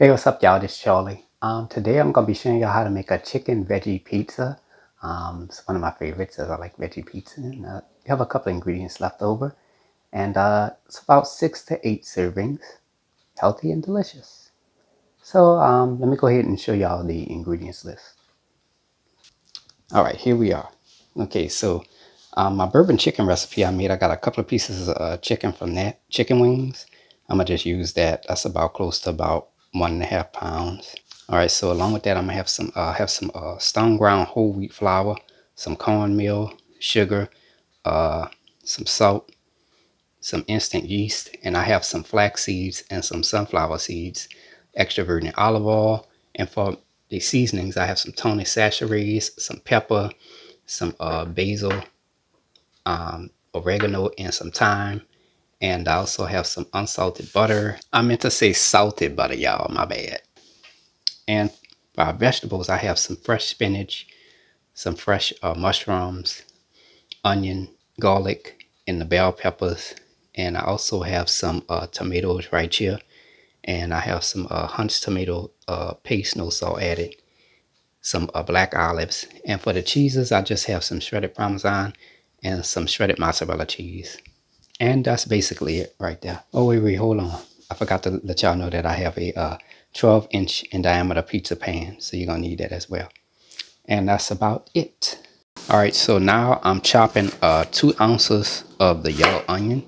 Hey, what's up, y'all? This is Charlie. Today I'm gonna be showing y'all how to make a chicken veggie pizza. It's one of my favorites as I like veggie pizza. And, you have a couple ingredients left over, and it's about 6 to 8 servings, healthy and delicious. So let me go ahead and show y'all the ingredients list. All right, here we are. Okay, so my bourbon chicken recipe I made, I got a couple of pieces of chicken from that, chicken wings. I'm gonna just use that. That's about close to about 1.5 pounds. All right, so along with that, I'm gonna have some stone ground whole wheat flour, some cornmeal, sugar, some salt, some instant yeast, and I have some flax seeds and some sunflower seeds, extra virgin olive oil, and for the seasonings, I have some Tony sachets, some pepper, some basil, oregano, and some thyme. And I also have some unsalted butter. I meant to say salted butter, y'all, my bad. And for our vegetables, I have some fresh spinach, some fresh mushrooms, onion, garlic, and the bell peppers. And I also have some tomatoes right here. And I have some Hunt's tomato paste, no salt added, some black olives. And for the cheeses, I just have some shredded Parmesan and some shredded mozzarella cheese. And that's basically it right there. Oh, wait, hold on. I forgot to let y'all know that I have a 12-inch in diameter pizza pan. So you're going to need that as well. And that's about it. All right, so now I'm chopping 2 ounces of the yellow onion.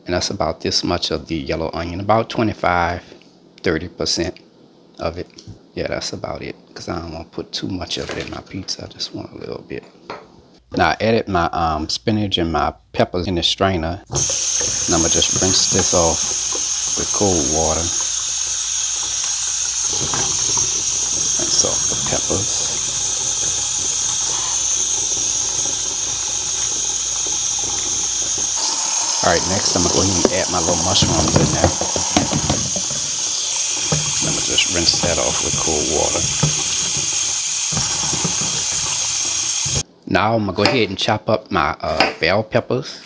And that's about this much of the yellow onion, about 25–30% of it. Yeah, that's about it, because I don't want to put too much of it in my pizza. I just want a little bit. Now I added my spinach and my peppers in the strainer. And I'm going to just rinse this off with cold water. Rinse off the peppers. Alright, next I'm going to go ahead and add my little mushrooms in there. I'm going to just rinse that off with cold water. Now I'm going to go ahead and chop up my bell peppers.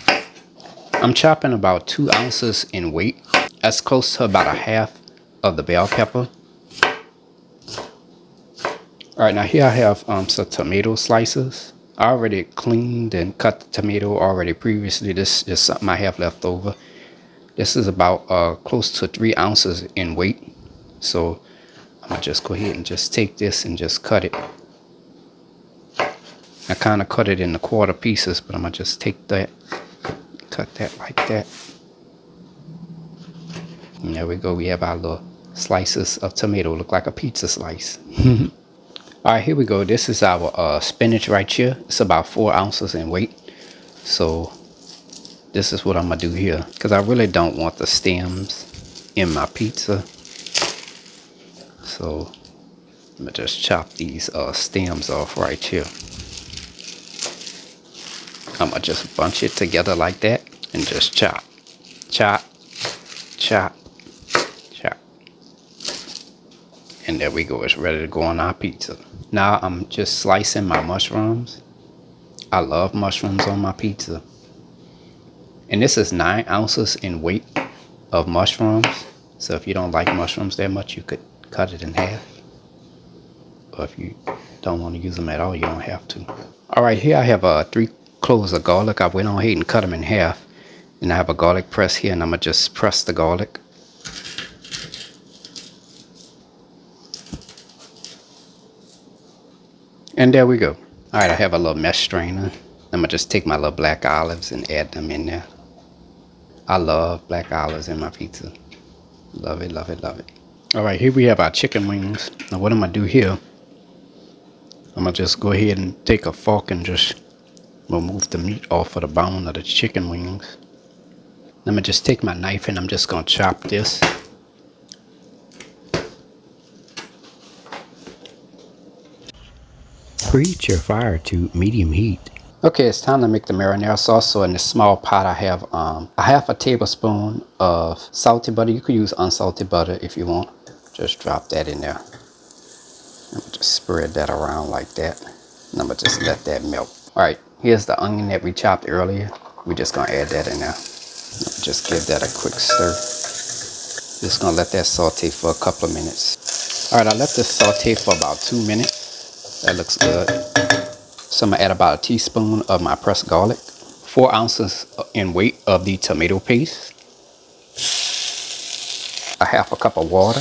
I'm chopping about 2 ounces in weight. That's close to about a half of the bell pepper. Alright, now here I have some tomato slices. I already cleaned and cut the tomato already previously. This is something I have left over. This is about close to 3 ounces in weight. So I'm going to just go ahead and just take this and just cut it. I kind of cut it into quarter pieces, but I'm going to just take that, cut that like that. And there we go. We have our little slices of tomato. Look like a pizza slice. Alright, here we go. This is our spinach right here. It's about 4 ounces in weight. So this is what I'm going to do here, because I really don't want the stems in my pizza. So I'm going to just chop these stems off right here. I'm going to just bunch it together like that and just chop, chop, chop, chop. And there we go. It's ready to go on our pizza. Now I'm just slicing my mushrooms. I love mushrooms on my pizza. And this is 9 ounces in weight of mushrooms. So if you don't like mushrooms that much, you could cut it in half. Or if you don't want to use them at all, you don't have to. Alright, here I have 3 cloves of garlic. I went on ahead and cut them in half. And I have a garlic press here, and I'm going to just press the garlic. And there we go. Alright, I have a little mesh strainer. I'm going to just take my little black olives and add them in there. I love black olives in my pizza. Love it, love it, love it. Alright, here we have our chicken wings. Now what I'm going to do here, I'm going to just go ahead and take a fork and just remove the meat off of the bone of the chicken wings. I'm going to just take my knife and I'm just going to chop this. Preheat your fire to medium heat. Okay, it's time to make the marinara sauce. So in this small pot I have a half a tablespoon of salted butter. You could use unsalted butter if you want. Just drop that in there. And just spread that around like that. And I'm going to just let that melt. Alright, here's the onion that we chopped earlier. We're just going to add that in there. Just give that a quick stir. Just gonna let that saute for a couple of minutes. All right, I let this saute for about 2 minutes. That looks good. So I'm gonna add about a teaspoon of my pressed garlic, 4 ounces in weight of the tomato paste, a half a cup of water,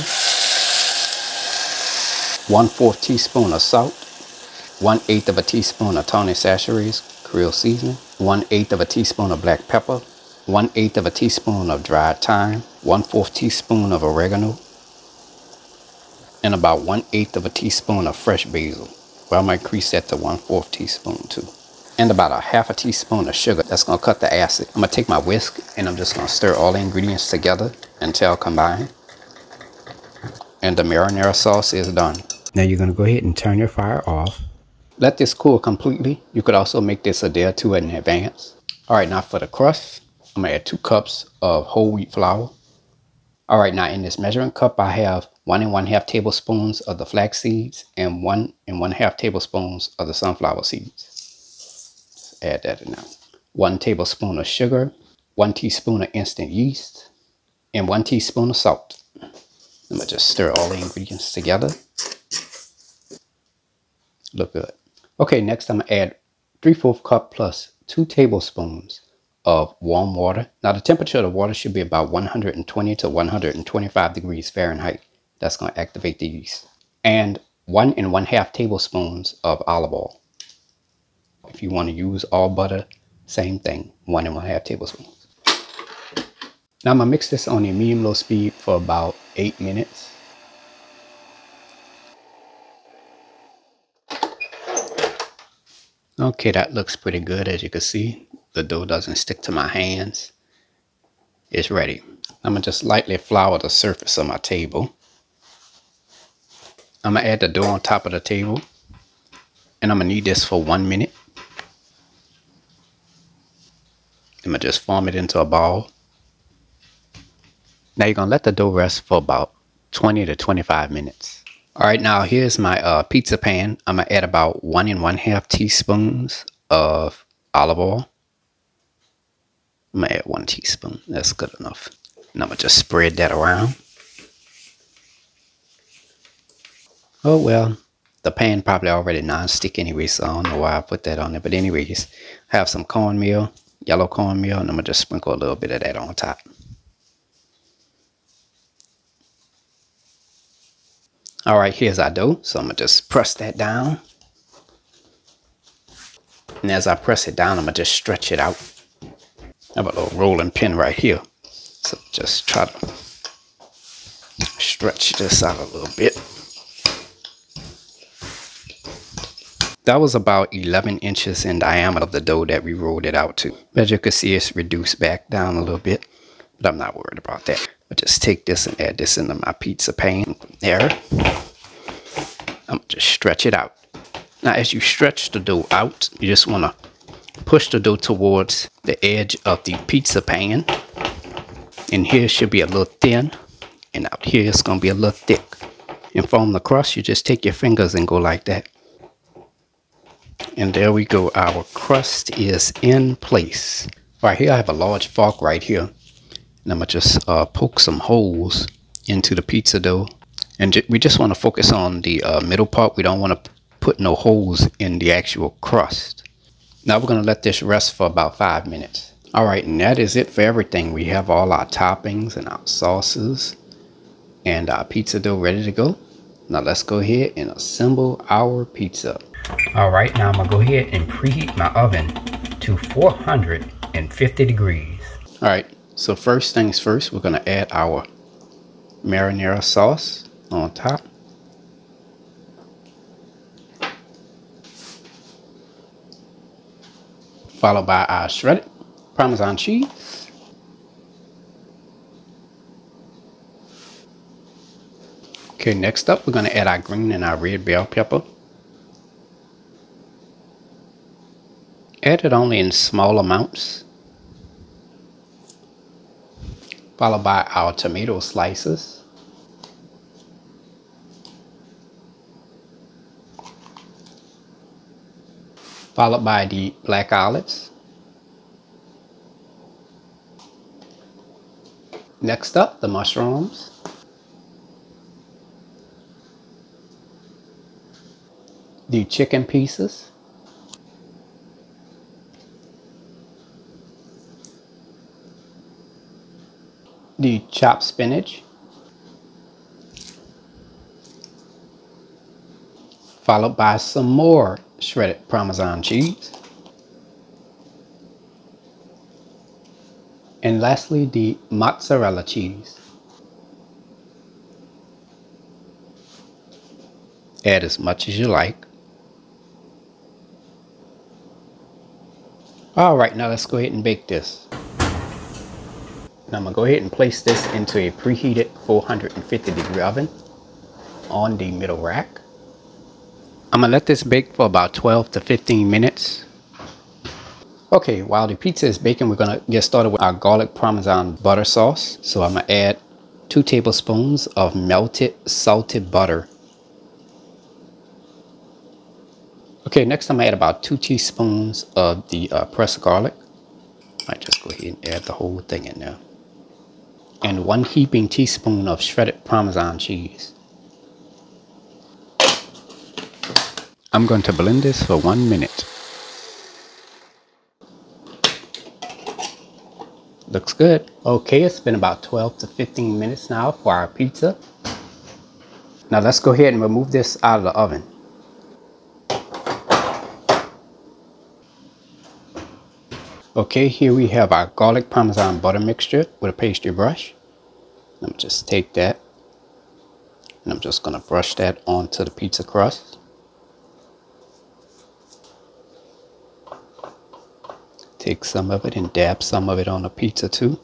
1/4 teaspoon of salt, 1/8 of a teaspoon of Tony Chachere's Creole seasoning, 1/8 of a teaspoon of black pepper, 1/8 of a teaspoon of dried thyme, 1/4 teaspoon of oregano, and about 1/8 of a teaspoon of fresh basil. Well, I'm gonna increase that to 1/4 teaspoon too. And about a half a teaspoon of sugar. That's gonna cut the acid. I'm gonna take my whisk and I'm just gonna stir all the ingredients together until combined. And the marinara sauce is done. Now you're gonna go ahead and turn your fire off. Let this cool completely. You could also make this a day or two in advance. All right, now for the crust, I'm gonna add 2 cups of whole wheat flour. All right, now in this measuring cup, I have 1 1/2 tablespoons of the flax seeds and 1 1/2 tablespoons of the sunflower seeds. Just add that in now. 1 tablespoon of sugar, 1 teaspoon of instant yeast, and 1 teaspoon of salt. I'm gonna just stir all the ingredients together. Look good. Okay, next I'm gonna add 3/4 cup plus 2 tablespoons of warm water. Now the temperature of the water should be about 120 to 125 degrees Fahrenheit. That's going to activate the yeast. And 1 1/2 tablespoons of olive oil. If you want to use all butter, same thing, 1 1/2 tablespoons. Now I'm going to mix this on a medium-low speed for about 8 minutes. Okay, that looks pretty good. As you can see, the dough doesn't stick to my hands. It's ready. I'm going to just lightly flour the surface of my table. I'm going to add the dough on top of the table. And I'm going to knead this for 1 minute. I'm going to just form it into a ball. Now you're going to let the dough rest for about 20 to 25 minutes. All right, now here's my pizza pan. I'm going to add about 1 1/2 teaspoons of olive oil. I'm going to add 1 teaspoon. That's good enough. And I'm going to just spread that around. Oh, well, the pan probably already non-stick anyway, so I don't know why I put that on there. But anyways, I have some cornmeal, yellow cornmeal, and I'm going to just sprinkle a little bit of that on top. All right, here's our dough. So I'm going to just press that down. And as I press it down, I'm going to just stretch it out. I have a little rolling pin right here. So just try to stretch this out a little bit. That was about 11 inches in diameter of the dough that we rolled it out to. As you can see, it's reduced back down a little bit, but I'm not worried about that. I'll just take this and add this into my pizza pan. There. I'm gonna just stretch it out. Now, as you stretch the dough out, you just want to push the dough towards the edge of the pizza pan. And here it should be a little thin, and out here it's going to be a little thick. And form the crust, you just take your fingers and go like that. And there we go. Our crust is in place. Right here, I have a large fork right here. And I'm going to just poke some holes into the pizza dough. And we just want to focus on the middle part. We don't want to put no holes in the actual crust. Now we're going to let this rest for about 5 minutes. All right, and that is it for everything. We have all our toppings and our sauces and our pizza dough ready to go. Now let's go ahead and assemble our pizza. All right, now I'm gonna go ahead and preheat my oven to 450 degrees. All right, so first things first, we're gonna add our marinara sauce on top. Followed by our shredded Parmesan cheese. Okay, next up, we're gonna add our green and our red bell pepper. Add it only in small amounts. Followed by our tomato slices. Followed by the black olives. Next up, the mushrooms. The chicken pieces. The chopped spinach. Followed by some more shredded Parmesan cheese. And lastly, the mozzarella cheese. Add as much as you like. Alright, now let's go ahead and bake this. Now I'm going to go ahead and place this into a preheated 450-degree oven on the middle rack. I'm going to let this bake for about 12 to 15 minutes. Okay, while the pizza is baking, we're going to get started with our garlic Parmesan butter sauce. So I'm going to add 2 tablespoons of melted salted butter. Okay, next I'm going to add about 2 teaspoons of the pressed garlic. I just go ahead and add the whole thing in there. And 1 heaping teaspoon of shredded Parmesan cheese. I'm going to blend this for 1 minute. Looks good. Okay, it's been about 12 to 15 minutes now for our pizza. Now let's go ahead and remove this out of the oven. Okay, here we have our garlic Parmesan butter mixture with a pastry brush. Let me just take that and I'm just going to brush that onto the pizza crust. Take some of it and dab some of it on the pizza too.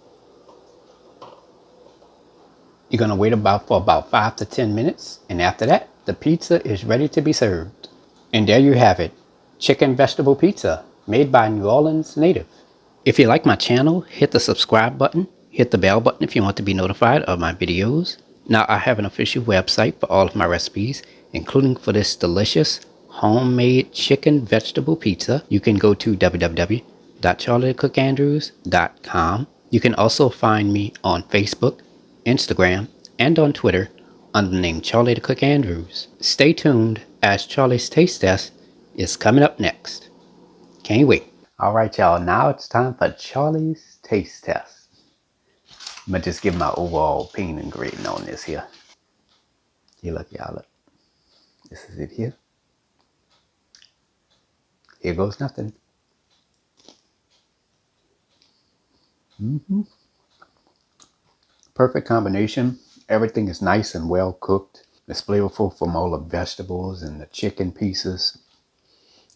You're going to wait for about 5 to 10 minutes, and after that, the pizza is ready to be served. And there you have it, chicken vegetable pizza made by New Orleans native. If you like my channel, hit the subscribe button, hit the bell button if you want to be notified of my videos. Now I have an official website for all of my recipes, including for this delicious homemade chicken vegetable pizza. You can go to www.charliethecookandrews.com. You can also find me on Facebook, Instagram, and on Twitter under the name Charlie the Cook Andrews. Stay tuned as Charlie's Taste Test is coming up next. Can't wait. Alright y'all, now it's time for Charlie's Taste Test. I'm going to just give my overall opinion and grading on this here. Here, look y'all, look. This is it here. Here goes nothing. Perfect combination. Everything is nice and well cooked. It's flavorful from all the vegetables and the chicken pieces.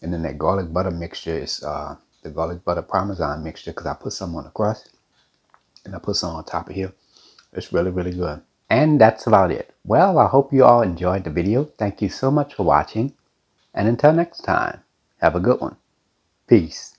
And then that garlic butter mixture is the garlic butter Parmesan mixture, because I put some on the crust and I put some on top of here. It's really, really good. And that's about it. Well, I hope you all enjoyed the video. Thank you so much for watching. And until next time, have a good one. Peace.